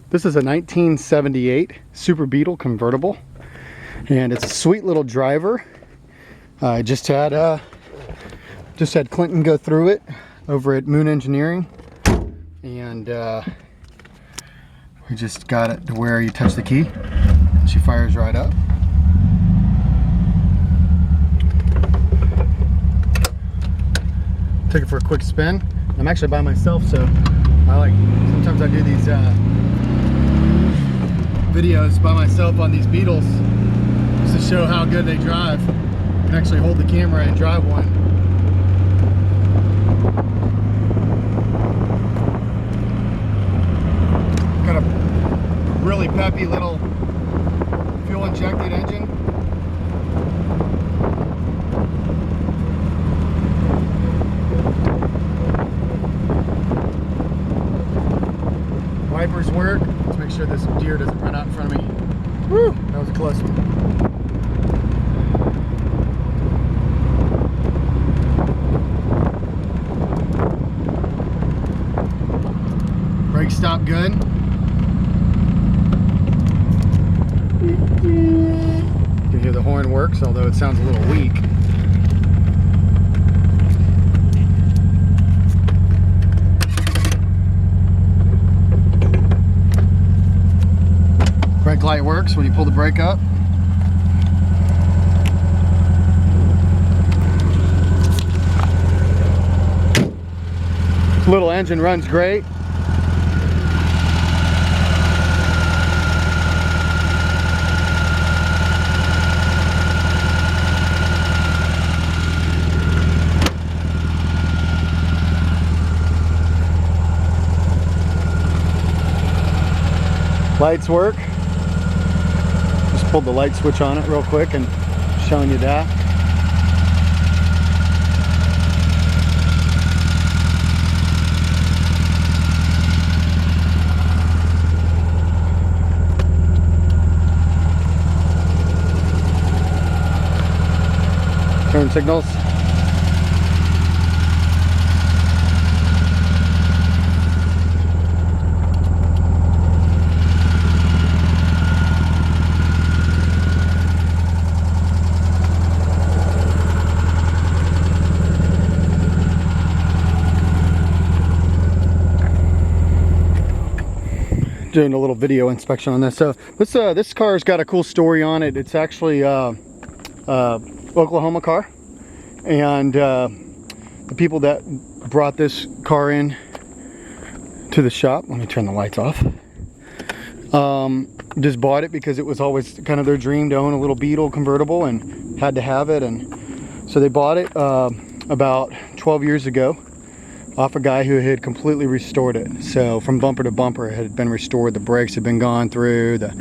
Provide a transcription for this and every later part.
This is a 1978 Super Beetle convertible, and it's a sweet little driver. I just had Clinton go through it over at Moon Engineering, and we just got it to where you touch the key, she fires right up. Took it for a quick spin. I'm actually by myself, so sometimes I do these videos by myself on these Beetles just to show how good they drive. You can actually hold the camera and drive one. Got a really peppy little fuel injected engine. Wipers work. Let's make sure this deer doesn't run out in front of me. Woo! That was a close one. Brake stop good. You can hear the horn works, although it sounds a little weak. Brake light works when you pull the brake up. This little engine runs great. Lights work. Pulled the light switch on it real quick and showing you that. Turn signals. Doing a little video inspection on this. So this car's got a cool story on it. It's actually Oklahoma car, and the people that brought this car in to the shop, let me turn the lights off, just bought it because it was always kind of their dream to own a little Beetle convertible and had to have it, and so they bought it about 12 years ago off a guy who had completely restored it. So from bumper to bumper it had been restored. The brakes had been gone through, it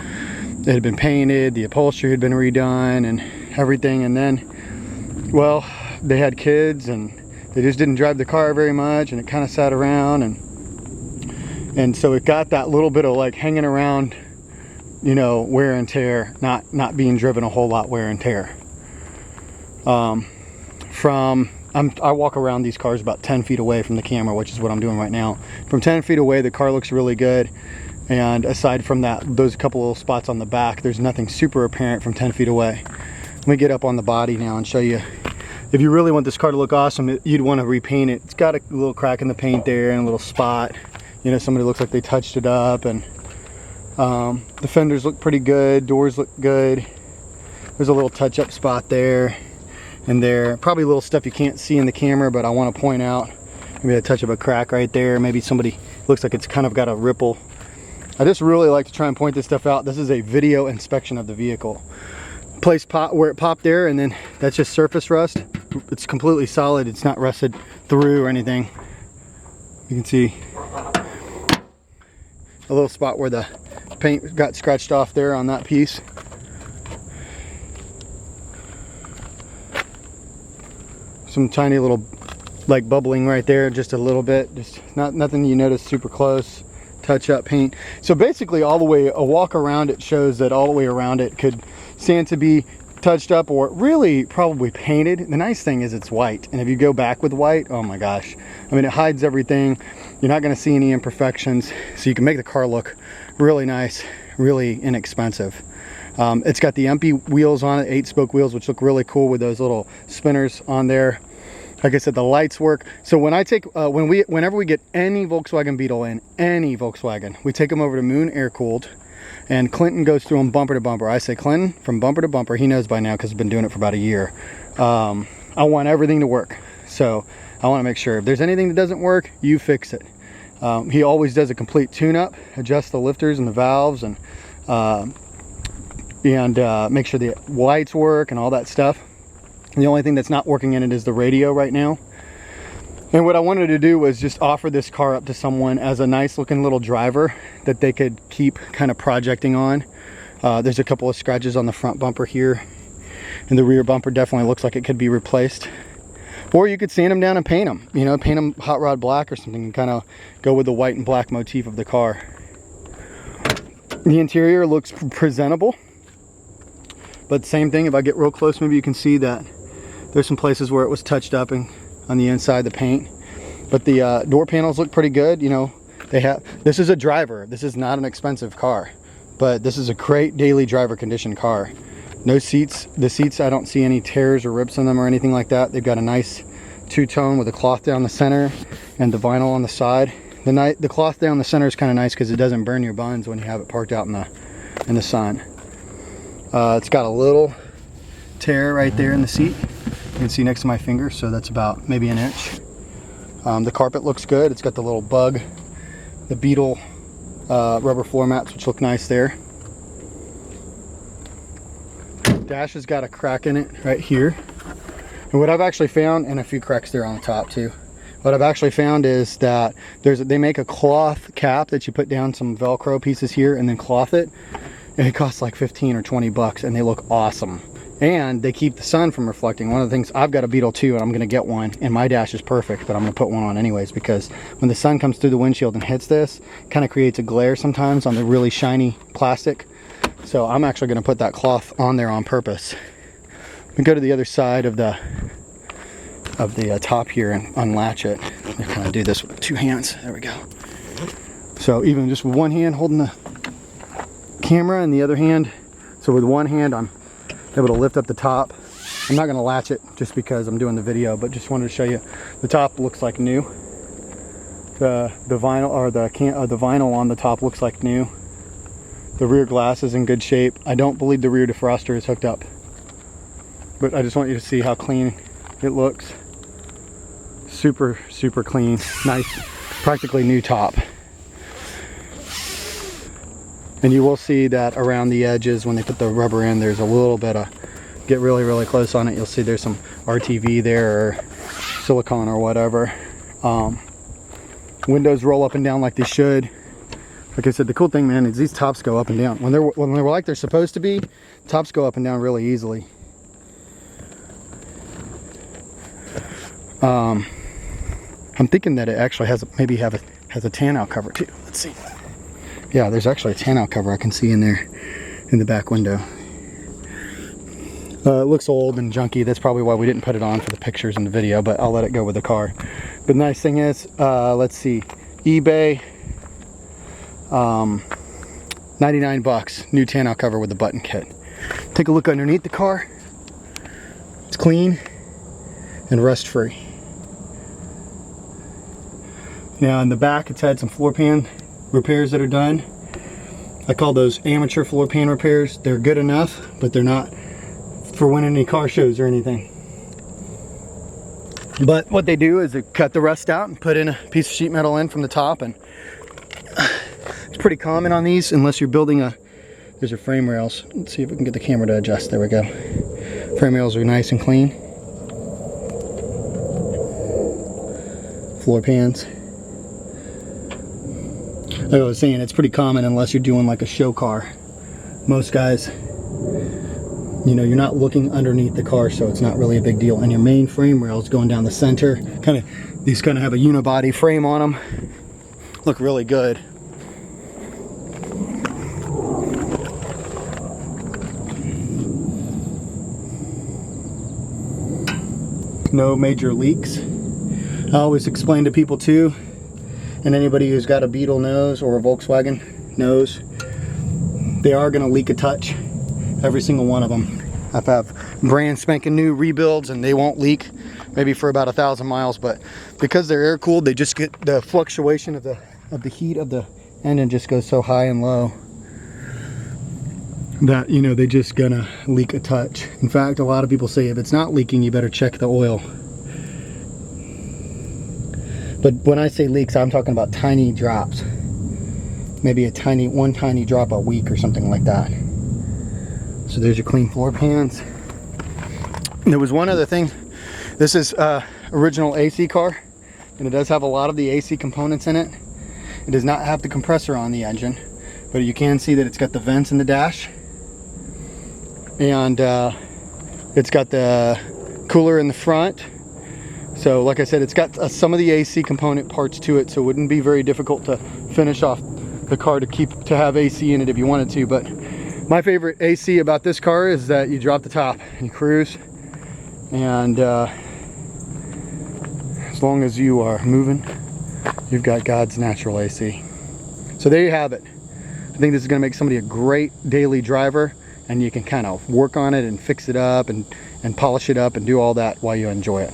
had been painted, the upholstery had been redone and everything. And then, well, they had kids and they just didn't drive the car very much, and it kind of sat around, and so it got that little bit of like hanging around, you know, wear and tear, not being driven a whole lot wear and tear. I walk around these cars about 10 feet away from the camera, which is what I'm doing right now. From 10 feet away, the car looks really good. And aside from that, those couple little spots on the back, there's nothing super apparent from 10 feet away. Let me get up on the body now and show you. If you really want this car to look awesome, you'd want to repaint it. It's got a little crack in the paint there and a little spot. You know, somebody looks like they touched it up. And the fenders look pretty good. Doors look good. There's a little touch-up spot there. And there, probably little stuff you can't see in the camera, but I want to point out. Maybe a touch of a crack right there. Maybe somebody looks like it's kind of got a ripple. I just really like to try and point this stuff out. This is a video inspection of the vehicle. Place pop where it popped there, and then that's just surface rust. It's completely solid. It's not rusted through or anything. You can see a little spot where the paint got scratched off there on that piece. Some tiny little like bubbling right there, just a little bit, just nothing you notice super close. Touch up paint. So basically all the way, a walk around it shows that all the way around it could stand to be touched up or really probably painted. The nice thing is it's white, and if you go back with white, oh my gosh, I mean, it hides everything. You're not going to see any imperfections, so you can make the car look really nice, really inexpensive. It's got the empty wheels on it, 8-spoke wheels, which look really cool with those little spinners on there. Like I said, the lights work. So when I take, whenever we get any Volkswagen Beetle in, any Volkswagen, we take them over to Moon Air Cooled, and Clinton goes through them bumper to bumper. I say, Clinton, from bumper to bumper, he knows by now because he's been doing it for about a year. I want everything to work. So I want to make sure if there's anything that doesn't work, you fix it. He always does a complete tune-up, adjusts the lifters and the valves, and make sure the lights work and all that stuff. The only thing that's not working in it is the radio right now. And what I wanted to do was just offer this car up to someone as a nice looking little driver that they could keep kind of projecting on. There's a couple of scratches on the front bumper here, and the rear bumper definitely looks like it could be replaced. Or you could sand them down and paint them, you know, paint them hot rod black or something, and kind of go with the white and black motif of the car. The interior looks presentable, but same thing, if I get real close, maybe you can see that there's some places where it was touched up and on the inside, the paint. But the door panels look pretty good. You know, this is a driver. This is not an expensive car, but this is a great daily driver condition car. No seats. The seats, I don't see any tears or rips in them or anything like that. They've got a nice two-tone with a cloth down the center and the vinyl on the side. The cloth down the center is kind of nice because it doesn't burn your buns when you have it parked out in the sun. It's got a little tear right there in the seat. You can see next to my finger, so that's about maybe an inch. The carpet looks good. It's got the little bug, the Beetle rubber floor mats, which look nice there. Dash has got a crack in it right here. And what I've actually found, and a few cracks there on the top too. What I've actually found is that they make a cloth cap that you put down some Velcro pieces here and then cloth it. And it costs like 15 or 20 bucks, and they look awesome. And they keep the sun from reflecting. One of the things, I've got a Beetle too, and I'm gonna get one, and my dash is perfect, but I'm gonna put one on anyways, because when the sun comes through the windshield and hits this, it kind of creates a glare sometimes on the really shiny plastic. So I'm actually gonna put that cloth on there on purpose. We go to the other side of the top here and unlatch it. I kind of do this with 2 hands. There we go. So even just with one hand holding the camera and the other hand, so with one hand I'm able to lift up the top. I'm not going to latch it just because I'm doing the video, but just wanted to show you the top looks like new. The vinyl, or the vinyl on the top looks like new. The rear glass is in good shape. I don't believe the rear defroster is hooked up, but I just want you to see how clean it looks. Super clean, nice, practically new top. And you will see that around the edges when they put the rubber in, there's a little bit of, get really close on it, you'll see there's some RTV there, or silicone or whatever. Windows roll up and down like they should. Like I said, the cool thing, man, is these tops go up and down. When they're like they're supposed to be, tops go up and down really easily. I'm thinking that it actually has has a tan out cover too. Let's see. Yeah, there's actually a tan out cover I can see in there in the back window. It looks old and junky. That's probably why we didn't put it on for the pictures in the video, but I'll let it go with the car. But the nice thing is, let's see, eBay, 99 bucks, new tan out cover with the button kit. Take a look underneath the car. It's clean and rust free. Now in the back, it's had some floor pan repairs that are done. I call those amateur floor pan repairs. They're good enough, but they're not for winning any car shows or anything. But what they do is they cut the rust out and put in a piece of sheet metal in from the top, and it's pretty common on these, unless you're building there's your frame rails. Let's see if we can get the camera to adjust. There we go. Frame rails are nice and clean. Floor pans. Like I was saying, it's pretty common unless you're doing like a show car. Most guys, you know, you're not looking underneath the car, so it's not really a big deal. And your main frame rails going down the center, these kind of have a unibody frame on them. Look really good. No major leaks. I always explain to people too, and anybody who's got a Beetle knows, or a Volkswagen knows, they are going to leak a touch, every single one of them. I've had brand spanking new rebuilds and they won't leak maybe for about 1,000 miles, but because they're air cooled, they just get the fluctuation of the heat of the engine just goes so high and low that, you know, they just gonna leak a touch. In fact, a lot of people say if it's not leaking, you better check the oil. But when I say leaks, I'm talking about tiny drops. Maybe one tiny drop a week or something like that. So there's your clean floor pans. And there was one other thing. This is original AC car, and it does have a lot of the AC components in it. It does not have the compressor on the engine, but you can see that it's got the vents in the dash, and it's got the cooler in the front. So like I said, it's got some of the AC component parts to it, so it wouldn't be very difficult to finish off the car to have AC in it if you wanted to. But my favorite AC about this car is that you drop the top and you cruise, and as long as you are moving, you've got God's natural AC. So there you have it. I think this is going to make somebody a great daily driver, and you can kind of work on it and fix it up and polish it up and do all that while you enjoy it.